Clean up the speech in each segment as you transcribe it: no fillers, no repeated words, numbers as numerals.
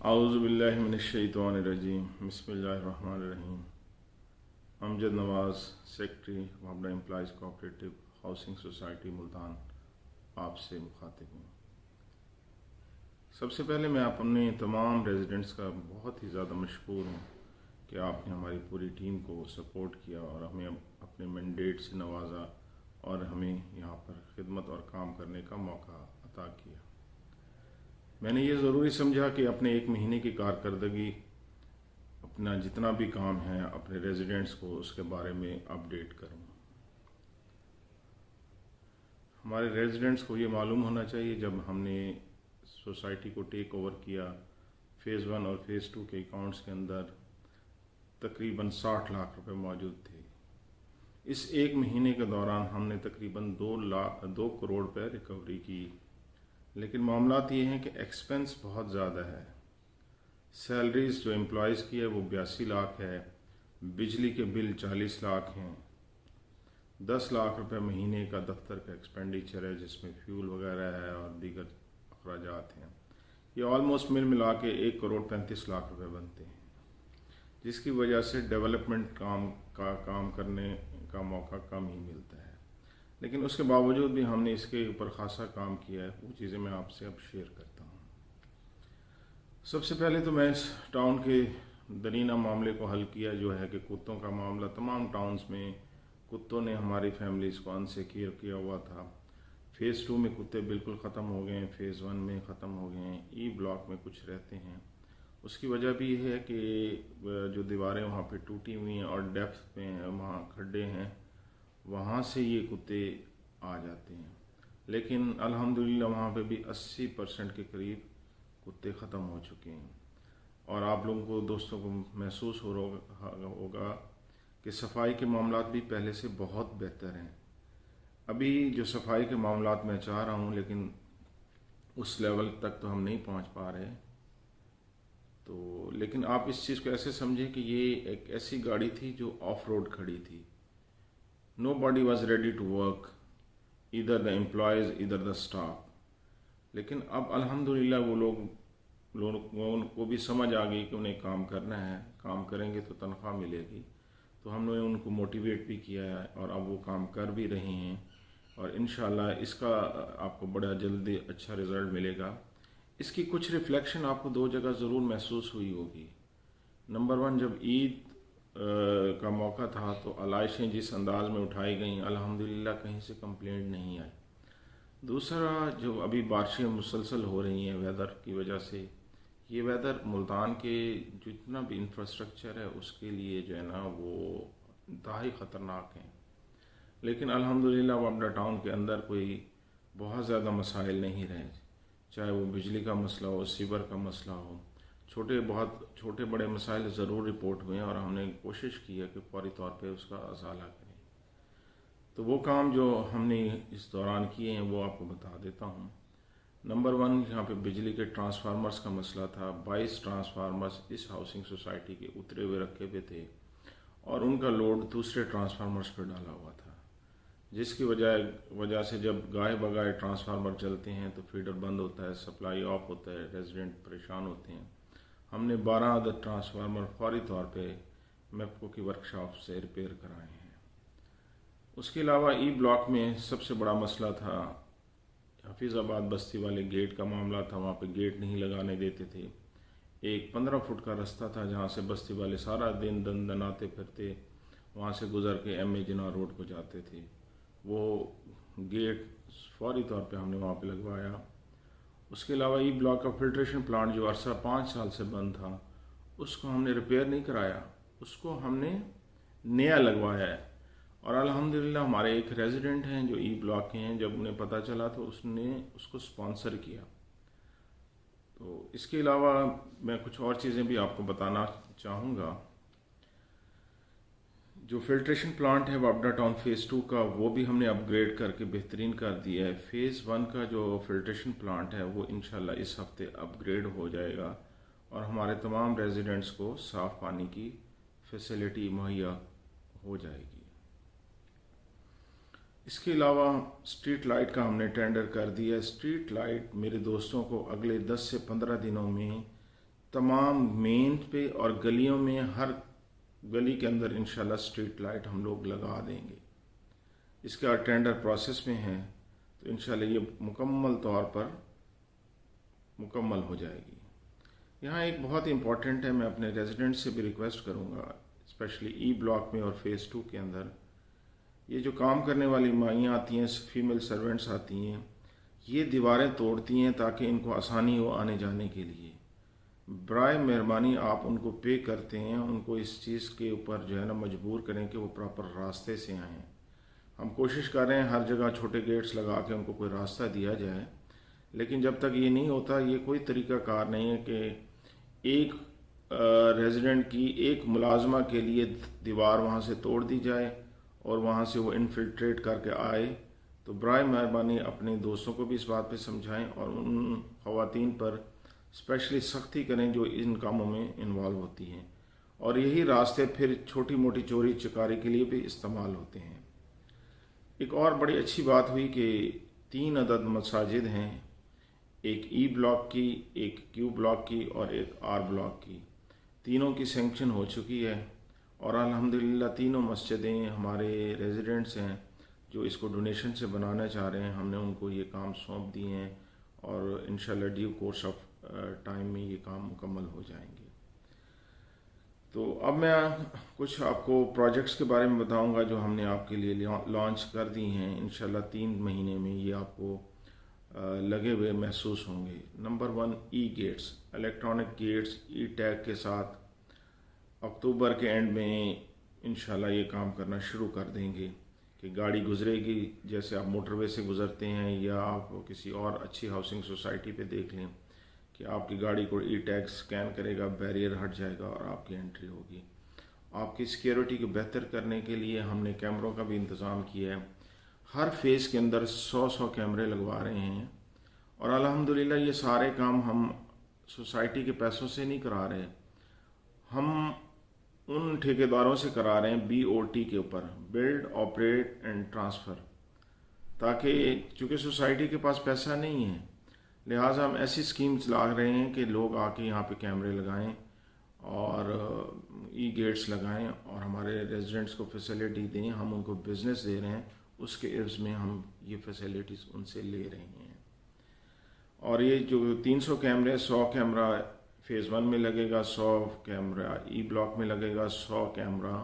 اعوذ باللہ من الشیطان الرجیم بسم اللہ الرحمن الرحیم۔ امجد نواز، سیکرٹری وابڈا employees cooperative housing society Multan, آپ سے مخاطب ہوں۔ سب سے پہلے میں اپنے تمام ریزیڈنٹس کا بہت ہی زیادہ مشکور ہوں کہ آپ نے ہماری پوری ٹیم کو سپورٹ کیا اور ہمیں اپنے مینڈیٹ سے نوازا اور ہمیں یہاں پر خدمت اور کام کرنے کا موقع عطا کیا۔ میں نے یہ ضروری سمجھا کہ اپنے ایک مہینے کی کارکردگی، اپنا جتنا بھی کام ہے، اپنے ریزیڈنٹس کو اس کے بارے میں اپڈیٹ کروں۔ ہمارے ریزیڈنٹس کو یہ معلوم ہونا چاہیے جب ہم نے سوسائٹی کو ٹیک اوور کیا، فیز 1 اور فیز 2 کے اکاؤنٹس کے اندر تقریباً 60 لاکھ روپے موجود تھے۔ اس ایک مہینے کے دوران ہم نے تقریباً 2 کروڑ روپے ریکوری کی، لیکن معاملات یہ ہیں کہ ایکسپنس بہت زیادہ ہے۔ سیلریز جو امپلائیز کی ہے وہ 82 لاکھ ہے، بجلی کے بل 40 لاکھ ہیں، 10 لاکھ روپے مہینے کا دفتر کا ایکسپینڈیچر ہے جس میں فیول وغیرہ ہے اور دیگر اخراجات ہیں۔ یہ آلموسٹ ملا کے 1 کروڑ 35 لاکھ روپے بنتے ہیں، جس کی وجہ سے ڈیولپمنٹ کام کرنے کا موقع کم ہی ملتا ہے، لیکن اس کے باوجود بھی ہم نے اس کے اوپر خاصا کام کیا ہے۔ وہ چیزیں میں آپ سے اب شیئر کرتا ہوں۔ سب سے پہلے تو میں اس ٹاؤن کے درینہ معاملے کو حل کیا، جو ہے کہ کتوں کا معاملہ۔ تمام ٹاؤنز میں کتوں نے ہماری فیملیز کو انسیکیور کیا ہوا تھا۔ فیز 2 میں کتے بالکل ختم ہو گئے ہیں، فیز 1 میں ختم ہو گئے ہیں، ای بلاک میں کچھ رہتے ہیں۔ اس کی وجہ بھی یہ ہے کہ جو دیواریں وہاں پہ ٹوٹی ہوئی ہیں اور ڈیپتھ میں وہاں کھڈے ہیں، وہاں سے یہ کتے آ جاتے ہیں، لیکن الحمدللہ وہاں پہ بھی 80% کے قریب کتے ختم ہو چکے ہیں۔ اور آپ لوگوں کو، دوستوں کو محسوس ہوگا کہ صفائی کے معاملات بھی پہلے سے بہت بہتر ہیں۔ ابھی جو صفائی کے معاملات میں چاہ رہا ہوں، لیکن اس لیول تک تو ہم نہیں پہنچ پا رہے۔ لیکن آپ اس چیز کو ایسے سمجھیں کہ یہ ایک ایسی گاڑی تھی جو آف روڈ کھڑی تھی۔ Nobody was ready to work, either the employees, either the staff. لیکن اب الحمدللہ وہ لوگوں کو بھی سمجھ آ گئی کہ انہیں کام کرنا ہے، کام کریں گے تو تنخواہ ملے گی۔ تو ہم نے ان کو موٹیویٹ بھی کیا ہے اور اب وہ کام کر بھی رہے ہیں، اور انشاءاللہ اس کا آپ کو بڑا جلدی اچھا رزلٹ ملے گا۔ اس کی کچھ ریفلیکشن آپ کو 2 جگہ ضرور محسوس ہوئی ہوگی۔ نمبر 1، جب عید کا موقع تھا تو علائشیں جس انداز میں اٹھائی گئیں، الحمدللہ کہیں سے کمپلینٹ نہیں آئی۔ دوسرا، جو ابھی بارشیں مسلسل ہو رہی ہیں ویدر کی وجہ سے، یہ ویدر ملتان کے جتنا بھی انفراسٹرکچر ہے اس کے لیے جو ہے نا وہ انتہائی خطرناک ہیں، لیکن الحمدللہ وابڈا ٹاؤن کے اندر کوئی بہت زیادہ مسائل نہیں رہے، چاہے وہ بجلی کا مسئلہ ہو، سیور کا مسئلہ ہو۔ بہت چھوٹے بڑے مسائل ضرور رپورٹ ہوئے ہیں اور ہم نے کوشش کی ہے کہ فوری طور پہ اس کا ازالہ کریں۔ تو وہ کام جو ہم نے اس دوران کیے ہیں وہ آپ کو بتا دیتا ہوں۔ نمبر 1، یہاں پہ بجلی کے ٹرانسفارمرز کا مسئلہ تھا۔ 22 ٹرانسفارمرز اس ہاؤسنگ سوسائٹی کے اترے ہوئے رکھے ہوئے تھے اور ان کا لوڈ دوسرے ٹرانسفارمرز پہ ڈالا ہوا تھا، جس کی وجہ سے جب گاہے بگاہے ٹرانسفارمر چلتے ہیں تو فیڈر بند ہوتا ہے، سپلائی آف ہوتا ہے، ریزیڈنٹ پریشان ہوتے ہیں۔ ہم نے 12 عدد ٹرانسفارمر فوری طور پہ میپکو کی ورکشاپ سے ریپیئر کرائے ہیں۔ اس کے علاوہ ای بلاک میں سب سے بڑا مسئلہ تھا حفیظ آباد بستی والے گیٹ کا معاملہ تھا۔ وہاں پہ گیٹ نہیں لگانے دیتے تھے۔ ایک 15 فٹ کا رستہ تھا جہاں سے بستی والے سارا دن دناتے پھرتے وہاں سے گزر کے ایم اے جناح روڈ کو جاتے تھے۔ وہ گیٹ فوری طور پہ ہم نے وہاں پہ لگوایا۔ اس کے علاوہ ای بلاک کا فلٹریشن پلانٹ جو عرصہ 5 سال سے بند تھا، اس کو ہم نے ریپیئر نہیں کرایا، اس کو ہم نے نیا لگوایا ہے۔ اور الحمدللہ ہمارے ایک ریزیڈنٹ ہیں جو ای بلاک کے ہیں، جب انہیں پتہ چلا تو اس نے اس کو سپانسر کیا۔ تو اس کے علاوہ میں کچھ اور چیزیں بھی آپ کو بتانا چاہوں گا۔ جو فلٹریشن پلانٹ ہے وابڈا ٹاؤن فیز 2 کا، وہ بھی ہم نے اپ گریڈ کر کے بہترین کر دیا ہے۔ فیز 1 کا جو فلٹریشن پلانٹ ہے وہ انشاءاللہ اس ہفتے اپ گریڈ ہو جائے گا اور ہمارے تمام ریزیڈنٹس کو صاف پانی کی فیسلٹی مہیا ہو جائے گی۔ اس کے علاوہ اسٹریٹ لائٹ کا ہم نے ٹینڈر کر دیا ہے۔ اسٹریٹ لائٹ میرے دوستوں کو اگلے 10 سے 15 دنوں میں तमाम मेन पे और गलियों में, हर गली के अंदर इंशाल्लाह स्ट्रीट लाइट हम लोग लगा देंगे। इसका टेंडर प्रोसेस में है, तो इंशाल्लाह ये मुकम्मल तौर पर मुकम्मल हो जाएगी। यहाँ एक बहुत इम्पॉर्टेंट है, मैं अपने रेजिडेंट से भी रिक्वेस्ट करूँगा, स्पेशली ई ब्लॉक में और फेज़ 2 के अंदर, ये जो काम करने वाली माइयाँ आती हैं, फीमेल सर्वेंट्स आती हैं, ये दीवारें तोड़ती हैं ताकि इनको आसानी हो आने जाने के लिए। बराए मेहरबानी आप उनको पे करते हैं, उनको इस चीज़ के ऊपर जो है ना मजबूर करें कि वो प्रॉपर रास्ते से आएँ। हम कोशिश कर रहे हैं हर जगह छोटे गेट्स लगा के उनको कोई रास्ता दिया जाए, लेकिन जब तक ये नहीं होता, ये कोई तरीका कार नहीं है कि एक रेजिडेंट की, एक मुलाजमा के लिए दीवार वहाँ से तोड़ दी जाए और वहाँ से वो इनफिल्ट्रेट करके आए। तो बराए मेहरबानी अपने दोस्तों को भी इस बात पे समझाएं और उन ख़वातीन पर स्पेशली सख्ती करें जो इन कामों में इन्वॉल्व होती हैं, और यही रास्ते फिर छोटी मोटी चोरी चकारी के लिए भी इस्तेमाल होते हैं। एक और बड़ी अच्छी बात हुई कि 3 अदद मसाजिद हैं, एक ई ब्लॉक की, एक क्यू ब्लॉक की और एक आर ब्लॉक की। तीनों की सैंक्शन हो चुकी है और अल्हम्दुलिल्लाह तीनों मस्जिदें हमारे रेजिडेंट्स हैं जो इसको डोनेशन से बनाना चाह रहे हैं, हमने उनको ये काम सौंप दिए हैं और इंशाल्लाह ड्यू कोर्स ऑफ टाइम में ये काम मुकम्मल हो जाएंगे। तो अब मैं कुछ आपको प्रोजेक्ट्स के बारे में बताऊंगा जो हमने आपके लिए लॉन्च कर दी हैं। इंशाल्लाह 3 महीने में ये आपको लगे हुए महसूस होंगे। नंबर 1, ई गेट्स, इलेक्ट्रॉनिक गेट्स ई टैग के साथ अक्टूबर के एंड में इंशाल्लाह ये काम करना शुरू कर देंगे कि गाड़ी गुजरेगी, जैसे आप मोटरवे से गुजरते हैं या आप किसी और अच्छी हाउसिंग सोसाइटी पे देख लें कि आपकी गाड़ी को ई टैग स्कैन करेगा, बैरियर हट जाएगा और आपकी एंट्री होगी। आपकी सिक्योरिटी को बेहतर करने के लिए हमने कैमरों का भी इंतज़ाम किया है। हर फेज़ के अंदर 100 कैमरे लगवा रहे हैं और अल्हम्दुलिल्लाह ये सारे काम हम सोसाइटी के पैसों से नहीं करा रहे, हम उन ठेकेदारों से करा रहे हैं BOT के ऊपर, बिल्ड ऑपरेट एंड ट्रांसफ़र, ताकि चूँकि सोसाइटी के पास पैसा नहीं है, लिहाजा हम ऐसी स्कीम चला रहे हैं कि लोग आके यहाँ पे कैमरे लगाएं और ई गेट्स लगाएं और हमारे रेजिडेंट्स को फैसिलिटी दें। हम उनको बिज़नेस दे रहे हैं, उसके एवज़ में हम ये फैसिलिटीज़ उनसे ले रहे हैं। और ये जो 300 कैमरे, 100 कैमरा फेज़ 1 में लगेगा, 100 कैमरा ई ब्लॉक में लगेगा, 100 कैमरा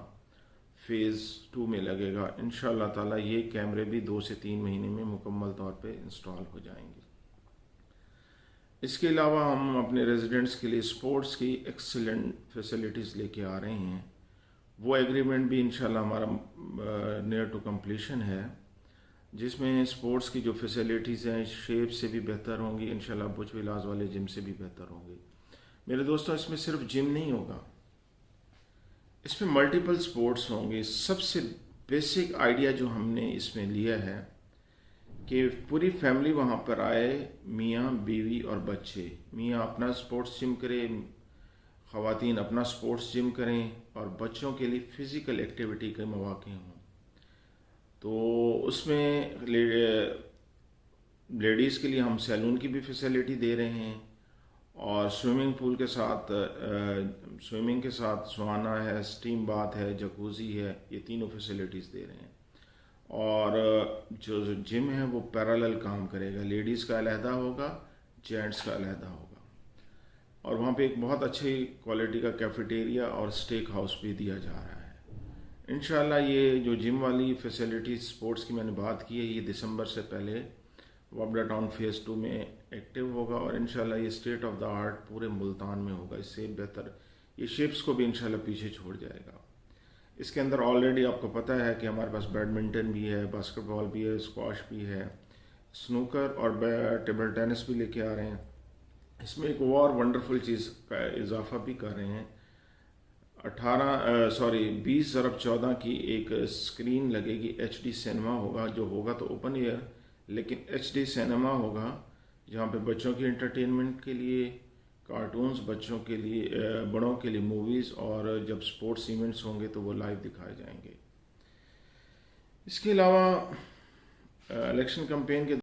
फेज़ 2 में लगेगा। इंशाअल्लाह ताला ये कैमरे भी 2 से 3 महीने में मुकम्मल तौर पे इंस्टॉल हो जाएंगे। इसके अलावा हम अपने रेजिडेंट्स के लिए स्पोर्ट्स की एक्सीलेंट फैसिलिटीज़ लेके आ रहे हैं। वो एग्रीमेंट भी इंशाल्लाह हमारा नियर टू कंप्लीशन है, जिसमें स्पोर्ट्स की जो फैसिलिटीज़ हैं शेप से भी बेहतर होंगी, इंशाल्लाह बुज विलास वाले जिम से भी बेहतर होंगी। मेरे दोस्तों, इसमें सिर्फ जिम नहीं होगा, इसमें मल्टीपल स्पोर्ट्स होंगे। सबसे बेसिक आइडिया जो हमने इसमें लिया है कि पूरी फैमिली वहाँ पर आए, मियाँ बीवी और बच्चे। मियाँ अपना स्पोर्ट्स जिम करें, ख़वातीन अपना स्पोर्ट्स जिम करें और बच्चों के लिए फ़िज़िकल एक्टिविटी के मौक़े हों। तो उसमें लेडीज़ के लिए हम सैलून की भी फैसिलिटी दे रहे हैं और स्विमिंग पूल के साथ स्विमिंग के साथ सुहाना है, स्टीम बाथ है, जकूज़ी है, ये तीनों फैसिलिटीज़ दे रहे हैं। और जो जिम है वो पैरेलल काम करेगा, लेडीज़ का अलहदा होगा, जेंट्स का अलहदा होगा। और वहाँ पे एक बहुत अच्छी क्वालिटी का कैफेटेरिया और स्टेक हाउस भी दिया जा रहा है। इंशाल्लाह ये जो जिम वाली फैसिलिटी स्पोर्ट्स की मैंने बात की है, ये दिसंबर से पहले वाबडा टाउन फेज़ 2 में एक्टिव होगा और इंशाल्लाह ये स्टेट ऑफ द आर्ट पूरे मुल्तान में होगा। इससे बेहतर ये शिप्स को भी इंशाल्लाह पीछे छोड़ जाएगा। इसके अंदर ऑलरेडी आपको पता है कि हमारे पास बैडमिंटन भी है, बास्केटबॉल भी है, स्क्वाश भी है, स्नूकर और टेबल टेनिस भी लेके आ रहे हैं। इसमें एक और वंडरफुल चीज़ का इजाफा भी कर रहे हैं। 20/14 की एक स्क्रीन लगेगी, HD सिनेमा होगा, जो होगा तो ओपन एयर, लेकिन HD सिनेमा होगा जहाँ पे बच्चों की एंटरटेनमेंट के लिए कार्टून्स, बच्चों के लिए, बड़ों के लिए मूवीज़, और जब स्पोर्ट्स इवेंट्स होंगे तो वो लाइव दिखाए जाएंगे। इसके अलावा इलेक्शन कैंपेन के